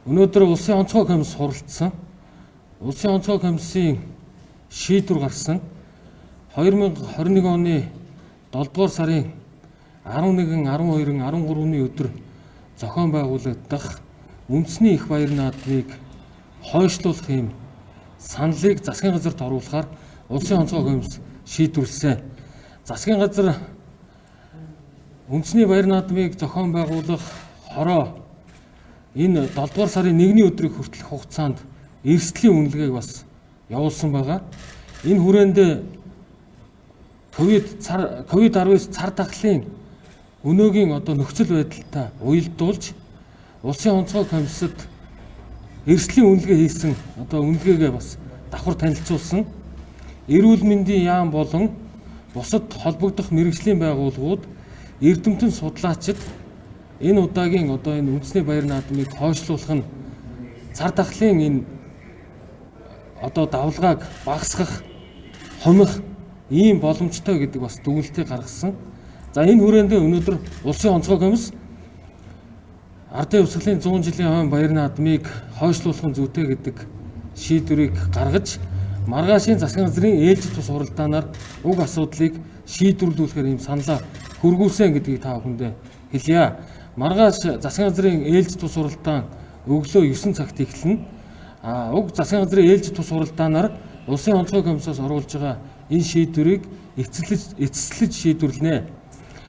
Өнөөдөр Улсын онцгой комисс суралцсан. Улсын онцгой комиссийн шийдвэр гарсан. 2021 оны 7 дугаар сарын 11, 12, 13-ны өдөр зохион байгуулагдах үндэсний их баяр наадмыг хойшлуулах юм саналыг засгийн газарт оруулахаар Улсын онцгой комисс шийдвэрлсэн. Засгийн газар үндэсний баяр наадмыг зохион байгуулах хороо энэ 7 дугаар сарын 1-ний өдрийг хүртэлх хугацаанд эрсдлийн үнэлгээг бас явуулсан байгаа. Энэ хүрээнд COVID-19 цар тахлын өнөөгийн нөхцөл байдалтай уялдуулж Улсын онцгой комиссад эрсдлийн үнэлгээ хийсэн үнэлгээгээ бас давхар танилцуулсан. Эрүүл мэндийн яам болон бусад холбогдох мэргэжлийн байгууллагууд эрдэмтэн судлаачид энэ удаагийн энэ үндэсний баяр наадмыг хойшлуулах нь цар тахлын энэ давлгааг багасгах, хомих ийм боломжтой гэдэг бас дүгнэлтийг гаргасан. За энэ хүрээнд өнөөдөр Улсын онцгой комисс ардын өвсгөлийн 100 жилийн хойно баяр наадмыг хойшлуулах нь зүйтэй гэдэг шийдвэрийг гаргаж маргаашийн засгийн газрын ээлжид тус хуралдаанаар уг асуудлыг шийдвэрлүүлэхээр ийм саналаа хөргүүлсэн гэдгийг та бүхэндээ хэлье. Маргааш засгийн газрын ээлжид тус хуралдаан өглөө 9 цагт эхэлнэ. Уг засгийн газрын ээлжид тус хуралдаанаар Улсын онцгой комиссоос оруулж байгаа энэ шийдвэрийг эцэслэж шийдвэрлэнэ.